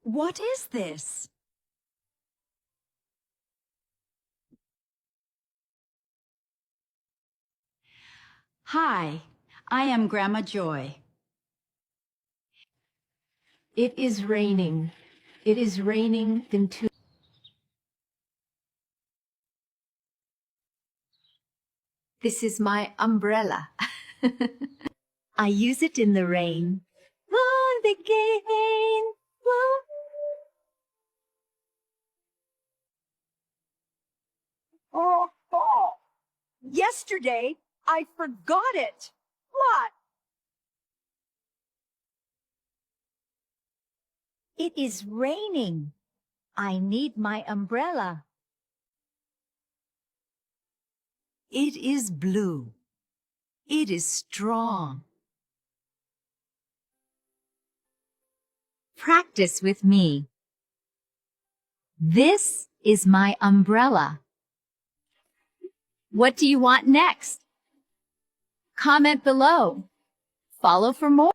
What is this? Hi, I am Grandma Joy. It is raining. It is raining into. This is my umbrella. I use it in the rain. On the gain. Oh, yesterday I forgot it. What? It is raining. I need my umbrella. It is blue. It is strong. Practice with me. This is my umbrella. What do you want next? Comment below. Follow for more.